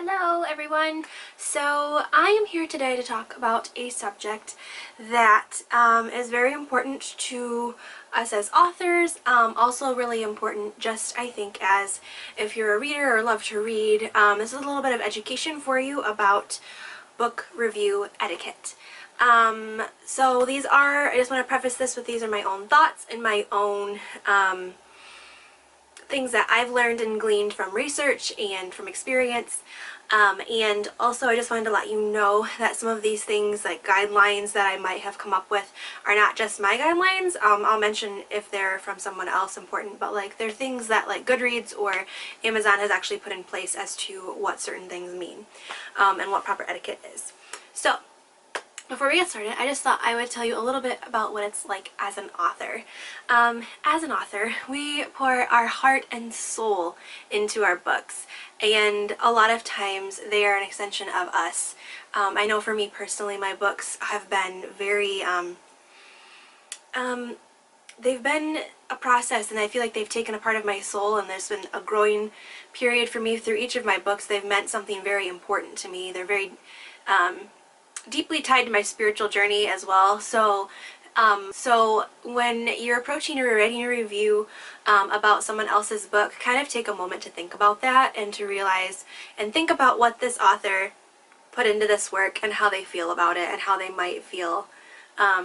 Hello everyone! So I am here today to talk about a subject that is very important to us as authors, also really important just I think as if you're a reader or love to read. This is a little bit of education for you about book review etiquette. So these are, I just want to preface this with these are my own thoughts and my own things that I've learned and gleaned from research and from experience. And also I just wanted to let you know that some of these things, like guidelines that I might have come up with, are not just my guidelines. I'll mention if they're from someone else important, but like they're things that like Goodreads or Amazon has actually put in place as to what certain things mean and what proper etiquette is. So before we get started, I just thought I would tell you a little bit about what it's like as an author. As an author, we pour our heart and soul into our books, and a lot of times they are an extension of us. I know for me personally, my books have been very, they've been a process, and I feel like they've taken a part of my soul, and there's been a growing period for me through each of my books. They've meant something very important to me. They're very deeply tied to my spiritual journey as well. So when you're approaching or writing a review about someone else's book, kind of take a moment to think about that and to realize and think about what this author put into this work and how they feel about it and how they might feel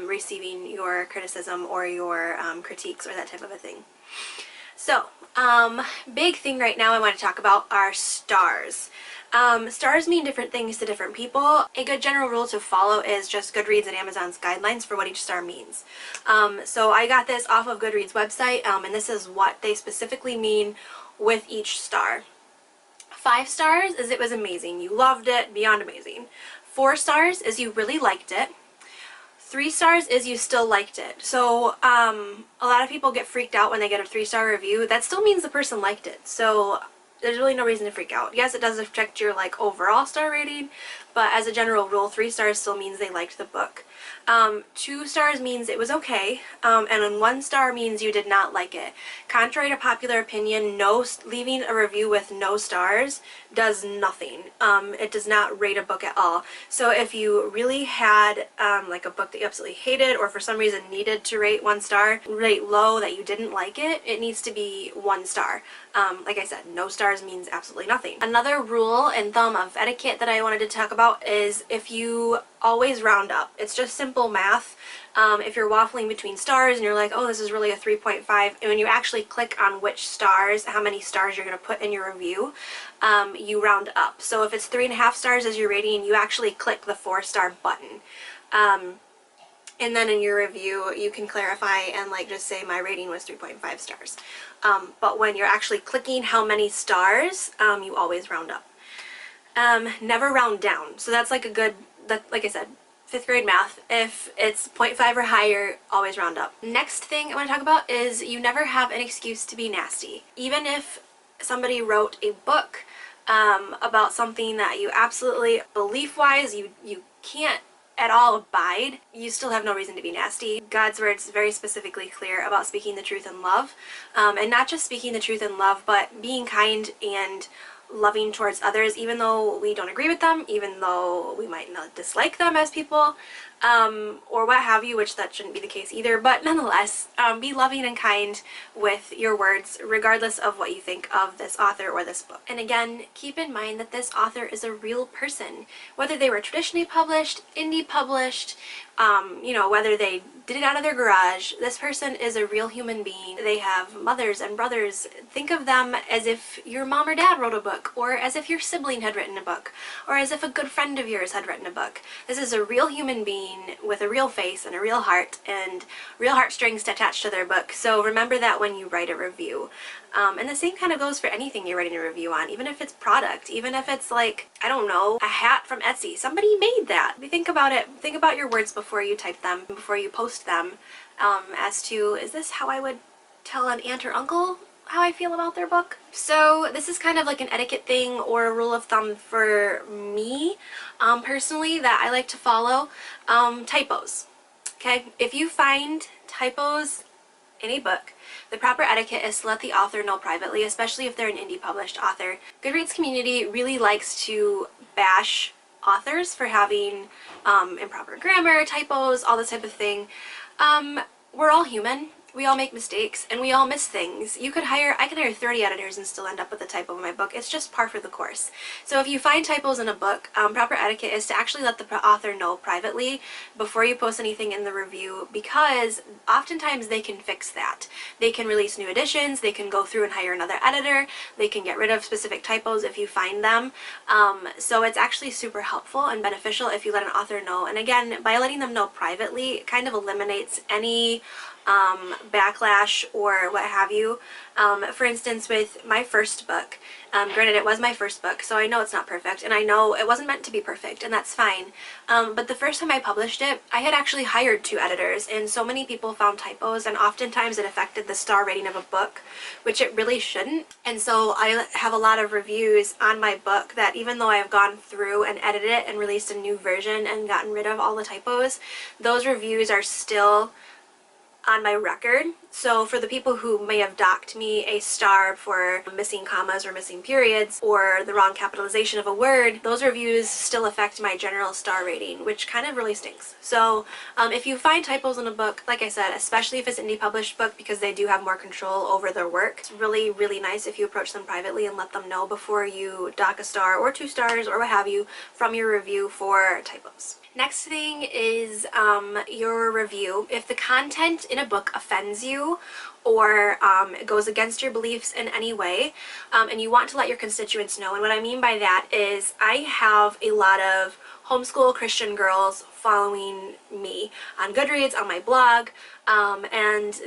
receiving your criticism or your critiques or that type of a thing. So, big thing right now I want to talk about are stars. Stars mean different things to different people. A good general rule to follow is just Goodreads and Amazon's guidelines for what each star means. So I got this off of Goodreads website, and this is what they specifically mean with each star. 5 stars is it was amazing. You loved it, beyond amazing. 4 stars is you really liked it. 3 stars is you still liked it. So a lot of people get freaked out when they get a 3-star review. That still means the person liked it. So there's really no reason to freak out. Yes, it does affect your like overall star rating, but as a general rule, 3 stars still means they liked the book. 2 stars means it was okay, and then 1 star means you did not like it. Contrary to popular opinion, leaving a review with no stars does nothing. It does not rate a book at all. So if you really had like a book that you absolutely hated, or for some reason needed to rate 1 star, rate low that you didn't like it, it needs to be 1 star. Like I said, no stars means absolutely nothing. Another rule and thumb of etiquette that I wanted to talk about is if you always round up. It's just simple math. If you're waffling between stars and you're like, oh, this is really a 3.5, and when you actually click on which stars, how many stars you're going to put in your review, you round up. So if it's 3.5 stars as your rating, you actually click the 4-star button. And then in your review, you can clarify and like just say my rating was 3.5 stars. But when you're actually clicking how many stars, you always round up. Never round down. So that's like a good, like I said, 5th grade math. If it's 0.5 or higher, always round up. Next thing I want to talk about is you never have an excuse to be nasty. Even if somebody wrote a book about something that you absolutely, belief-wise, you can't at all abide, you still have no reason to be nasty. God's word is very specifically clear about speaking the truth in love. And not just speaking the truth in love, but being kind and loving towards others, even though we don't agree with them, even though we might not dislike them as people, or what have you, which that shouldn't be the case either, but nonetheless, be loving and kind with your words, regardless of what you think of this author or this book. And again, keep in mind that this author is a real person. Whether they were traditionally published, indie published, you know, whether they did it out of their garage, this person is a real human being. They have mothers and brothers. Think of them as if your mom or dad wrote a book, or as if your sibling had written a book, or as if a good friend of yours had written a book. This is a real human being with a real face and a real heart and real heartstrings attached to their book. So remember that when you write a review. And the same kind of goes for anything you're writing a review on, even if it's product, even if it's like, I don't know, a hat from Etsy. Somebody made that. Think about it. Think about your words before you type them, before you post them, as to, is this how I would tell an aunt or uncle how I feel about their book? So this is kind of like an etiquette thing or a rule of thumb for me, personally, that I like to follow. Typos. Okay? If you find typos any book, the proper etiquette is to let the author know privately, especially if they're an indie published author. Goodreads community really likes to bash authors for having improper grammar, typos, all this type of thing. We're all human. We all make mistakes and we all miss things. I can hire 30 editors and still end up with a typo in my book. It's just par for the course. So if you find typos in a book, proper etiquette is to actually let the author know privately before you post anything in the review, because oftentimes they can fix that. They can release new editions, they can go through and hire another editor, they can get rid of specific typos if you find them. So it's actually super helpful and beneficial if you let an author know. And again, by letting them know privately, it kind of eliminates any backlash or what have you. For instance, with my first book, granted it was my first book, so I know it's not perfect, and I know it wasn't meant to be perfect, and that's fine. But the first time I published it, I had actually hired 2 editors, and so many people found typos, and oftentimes it affected the star rating of a book, which it really shouldn't. And so I have a lot of reviews on my book that, even though I have gone through and edited it and released a new version and gotten rid of all the typos, those reviews are still on my record. So for the people who may have docked me a star for missing commas or missing periods or the wrong capitalization of a word, those reviews still affect my general star rating, which kind of really stinks. So if you find typos in a book, like I said, especially if it's an indie published book, because they do have more control over their work, it's really, really nice if you approach them privately and let them know before you dock a star or 2 stars or what have you from your review for typos. Next thing is your review. If the content in a book offends you or goes against your beliefs in any way, and you want to let your constituents know, and what I mean by that is I have a lot of homeschool Christian girls following me on Goodreads, on my blog, and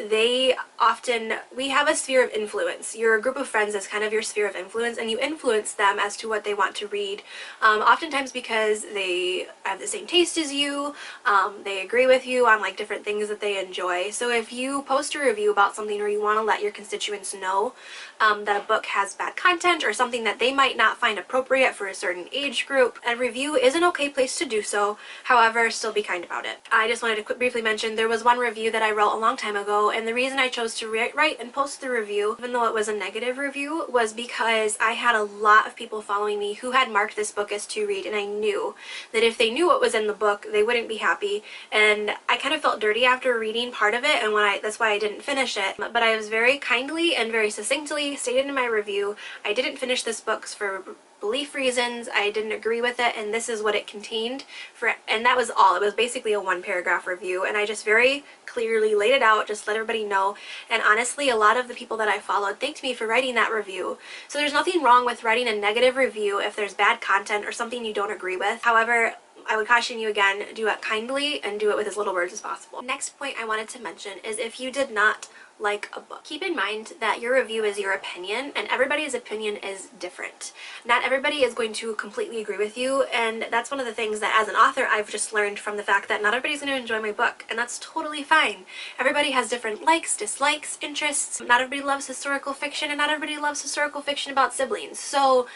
we have a sphere of influence. Your group of friends is kind of your sphere of influence, and you influence them as to what they want to read, oftentimes because they have the same taste as you, they agree with you on like different things that they enjoy. So if you post a review about something or you want to let your constituents know that a book has bad content or something that they might not find appropriate for a certain age group, a review is an okay place to do so. However, still be kind about it. I just wanted to briefly mention there was one review that I wrote a long time ago, and the reason I chose to write and post the review, even though it was a negative review, was because I had a lot of people following me who had marked this book as to read, and I knew that if they knew what was in the book, they wouldn't be happy, and I kind of felt dirty after reading part of it, and that's why I didn't finish it. But I was very kindly and very succinctly stated in my review, I didn't finish this book for belief reasons, I didn't agree with it, and this is what it contained, and that was all. It was basically a 1-paragraph review, and I just very clearly laid it out, just let everybody know. And honestly, a lot of the people that I followed thanked me for writing that review. So there's nothing wrong with writing a negative review if there's bad content or something you don't agree with. However, I would caution you again, do it kindly and do it with as little words as possible. Next point I wanted to mention is if you did not like a book, keep in mind that your review is your opinion, and everybody's opinion is different. Not everybody is going to completely agree with you, and that's one of the things that as an author I've just learned from the fact that not everybody's going to enjoy my book, and that's totally fine. Everybody has different likes, dislikes, interests. Not everybody loves historical fiction, and not everybody loves historical fiction about siblings. So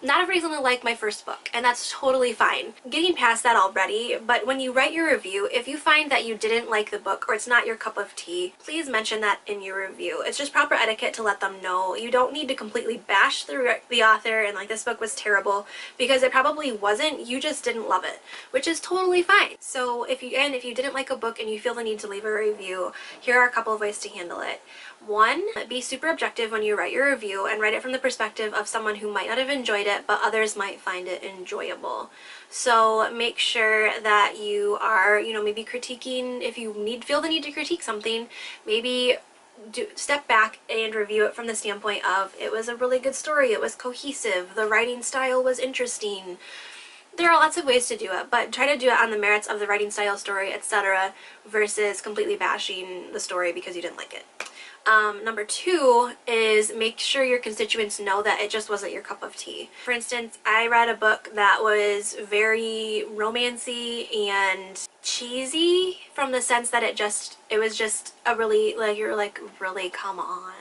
not everybody's gonna like my first book, and that's totally fine. Getting past that already, but when you write your review, if you find that you didn't like the book or it's not your cup of tea, please mention that in your review. It's just proper etiquette to let them know. You don't need to completely bash the author and like this book was terrible, because it probably wasn't. You just didn't love it, which is totally fine. So if you didn't like a book and you feel the need to leave a review, here are a couple of ways to handle it. 1, be super objective when you write your review and write it from the perspective of someone who might not have enjoyed it, but others might find it enjoyable. So make sure that you are, maybe critiquing, if you feel the need to critique something, maybe step back and review it from the standpoint of, it was a really good story, it was cohesive, the writing style was interesting. There are lots of ways to do it, but try to do it on the merits of the writing style, story, etc., versus completely bashing the story because you didn't like it. Number 2 is make sure your constituents know that it just wasn't your cup of tea. For instance, I read a book that was very romancy and cheesy, from the sense that it was just a really, like, you're like, really, come on.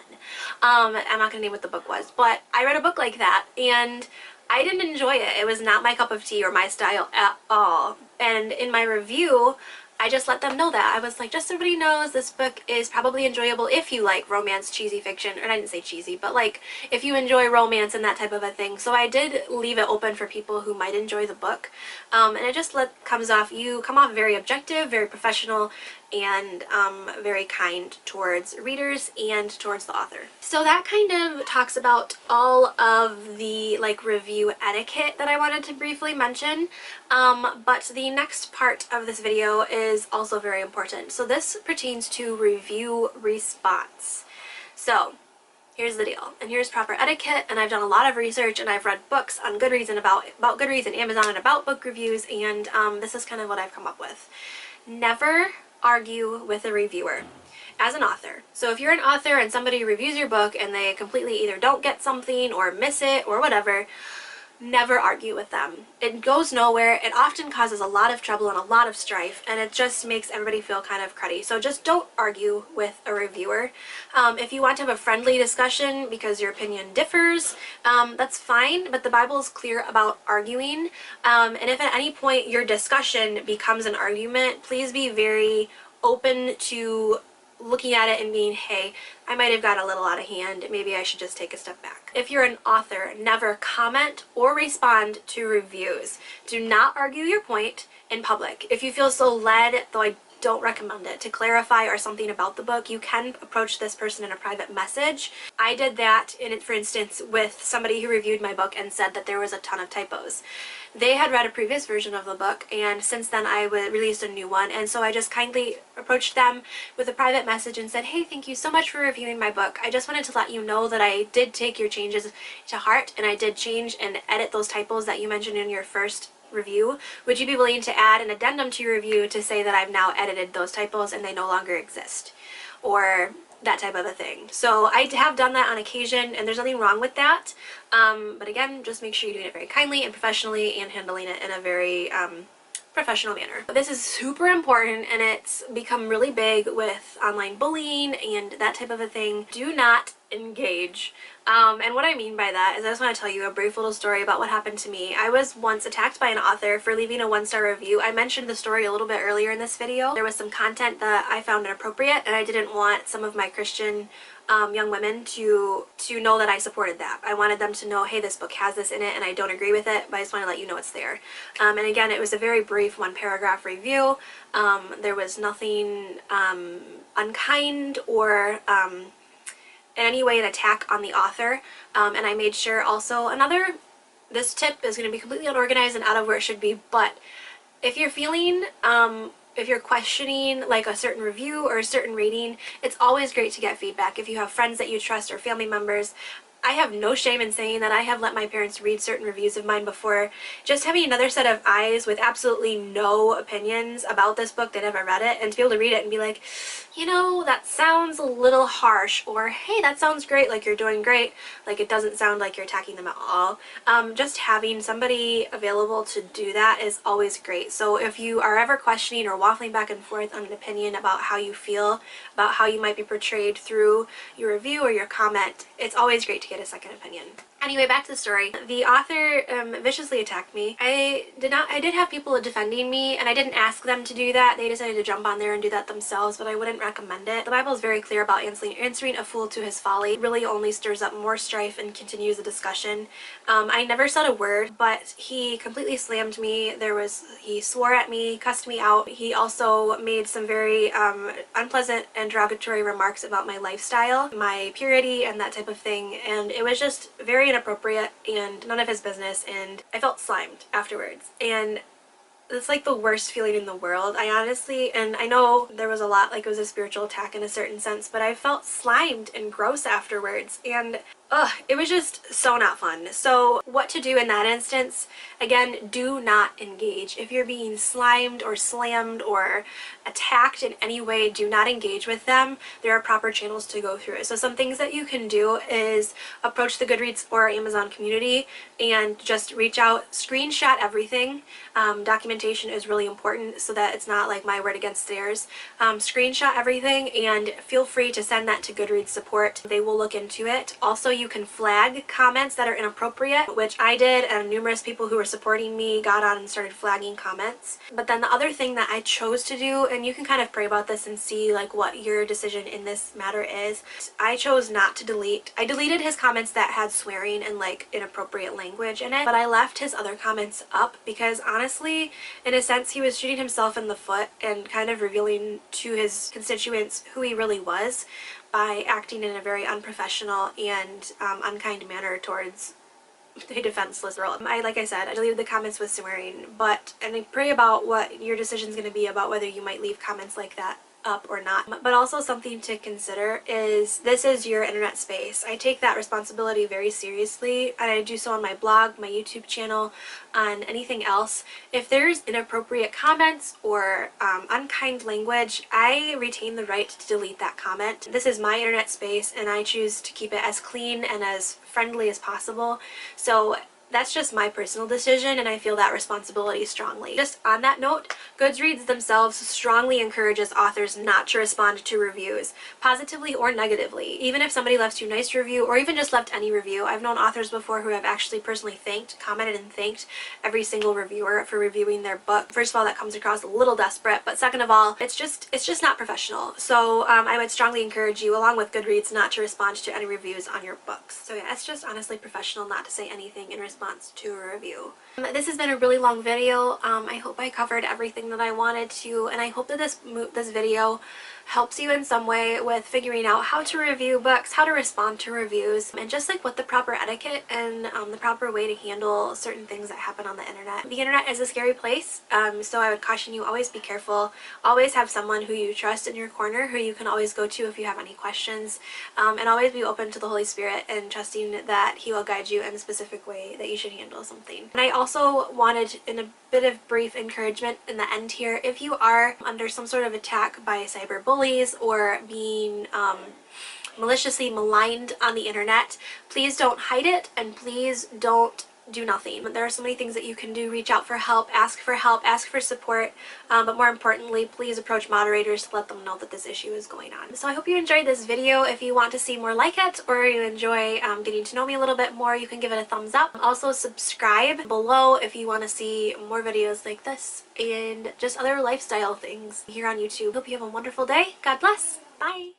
I'm not gonna name what the book was, but I read a book like that and I didn't enjoy it. It was not my cup of tea or my style at all. And in my review, I just let them know that. I was like, just so everybody knows, this book is probably enjoyable if you like romance, cheesy fiction, or I didn't say cheesy, but like if you enjoy romance and that type of a thing. So I did leave it open for people who might enjoy the book. And it just you come off very objective, very professional, and very kind towards readers and towards the author. So that kind of talks about all of the like review etiquette that I wanted to briefly mention. But the next part of this video is also very important. So this pertains to review response. So here's the deal, and here's proper etiquette, and I've done a lot of research, and I've read books on Goodreads and about Goodreads and Amazon and about book reviews, and this is kind of what I've come up with. Never argue with a reviewer as an author. So if you're an author and somebody reviews your book and they completely either don't get something or miss it or whatever, never argue with them. It goes nowhere. It often causes a lot of trouble and a lot of strife, and it just makes everybody feel kind of cruddy. So just don't argue with a reviewer. If you want to have a friendly discussion because your opinion differs, that's fine, but the Bible is clear about arguing. And if at any point your discussion becomes an argument, please be very open to looking at it and being, hey, I might have got a little out of hand, maybe I should just take a step back. If you're an author, never comment or respond to reviews. Do not argue your point in public. If you feel so led, though I don't recommend it, to clarify or something about the book, you can approach this person in a private message. I did that, for instance, with somebody who reviewed my book and said that there was a ton of typos. They had read a previous version of the book, and since then I released a new one, and so I just kindly approached them with a private message and said, hey, thank you so much for reviewing my book. I just wanted to let you know that I did take your changes to heart, and I did change and edit those typos that you mentioned in your first review. Would you be willing to add an addendum to your review to say that I've now edited those typos and they no longer exist? Or that type of a thing. So I have done that on occasion, and there's nothing wrong with that. But again, just make sure you're doing it very kindly and professionally and handling it in a very professional manner. This is super important, and it's become really big with online bullying and that type of a thing. Do not engage. And what I mean by that is I just want to tell you a brief little story about what happened to me. I was once attacked by an author for leaving a 1-star review. I mentioned the story a little bit earlier in this video. There was some content that I found inappropriate, and I didn't want some of my Christian young women to know that I supported that. I wanted them to know, hey, this book has this in it and I don't agree with it, but I just want to let you know it's there. And again, it was a very brief 1-paragraph review. There was nothing unkind or in any way an attack on the author, and I made sure also this tip is going to be completely unorganized and out of where it should be, but if you're feeling if you're questioning like a certain review or a certain rating, it's always great to get feedback. If you have friends that you trust or family members, I have no shame in saying that I have let my parents read certain reviews of mine before. Just having another set of eyes with absolutely no opinions about this book, they never read it, and to be able to read it and be like, you know, that sounds a little harsh, or hey, that sounds great, like you're doing great, like it doesn't sound like you're attacking them at all. Just having somebody available to do that is always great. So if you are ever questioning or waffling back and forth on an opinion about how you feel, about how you might be portrayed through your review or your comment, it's always great to get a second opinion. Anyway, back to the story. The author viciously attacked me. I did have people defending me, and I didn't ask them to do that. They decided to jump on there and do that themselves, but I wouldn't recommend it. The Bible is very clear about answering a fool to his folly. It really only stirs up more strife and continues the discussion. I never said a word, but he completely slammed me. He swore at me, cussed me out. He also made some very unpleasant and derogatory remarks about my lifestyle, my purity, and that type of thing, and it was just very inappropriate and none of his business, and I felt slimed afterwards, and it's like the worst feeling in the world. I honestly, and I know there was a lot, like it was a spiritual attack in a certain sense, but I felt slimed and gross afterwards, and it was just so not fun. So what to do in that instance? Again, do not engage. If you're being slimed or slammed or attacked in any way, do not engage with them. There are proper channels to go through. So some things that you can do is approach the Goodreads or Amazon community and just reach out, screenshot everything. Documentation is really important so that it's not like my word against theirs. Screenshot everything and feel free to send that to Goodreads support. They will look into it. Also, you can flag comments that are inappropriate, which I did, and numerous people who were supporting me got on and started flagging comments. But then the other thing that I chose to do, and you can kind of pray about this and see like what your decision in this matter is, I chose not to delete. I deleted his comments that had swearing and like inappropriate language in it, but I left his other comments up because honestly, in a sense, he was shooting himself in the foot and kind of revealing to his constituents who he really was by acting in a very unprofessional and unkind manner towards a defenseless girl. Like I said, I deleted the comments with swearing, and I pray about what your decision is going to be about whether you might leave comments like that up or not. But also something to consider is this is your internet space. I take that responsibility very seriously, and I do so on my blog, my YouTube channel, on anything else. If there's inappropriate comments or unkind language, I retain the right to delete that comment. This is my internet space, and I choose to keep it as clean and as friendly as possible. So that's just my personal decision, and I feel that responsibility strongly. Just on that note, Goodreads themselves strongly encourages authors not to respond to reviews, positively or negatively. Even if somebody left you a nice review, or even just left any review. I've known authors before who have actually personally commented and thanked every single reviewer for reviewing their book. First of all, that comes across a little desperate, but second of all, it's just not professional. So I would strongly encourage you, along with Goodreads, not to respond to any reviews on your books. So yeah, it's just honestly professional not to say anything in response to a review. This has been a really long video. I hope I covered everything that I wanted to, and I hope that this video helps you in some way with figuring out how to review books, how to respond to reviews, and just like what the proper etiquette and the proper way to handle certain things that happen on the internet. The internet is a scary place, so I would caution you, always be careful. Always have someone who you trust in your corner, who you can always go to if you have any questions, and always be open to the Holy Spirit and trusting that He will guide you in a specific way that you should handle something. And I also wanted, in a bit of brief encouragement in the end here, if you are under some sort of attack by cyberbullies or being maliciously maligned on the internet, please don't hide it, and please don't do nothing. There are so many things that you can do. Reach out for help, ask for support, but more importantly, please approach moderators to let them know that this issue is going on. So I hope you enjoyed this video. If you want to see more like it, or you enjoy getting to know me a little bit more, you can give it a thumbs up. Also subscribe below if you want to see more videos like this and just other lifestyle things here on YouTube. Hope you have a wonderful day. God bless. Bye.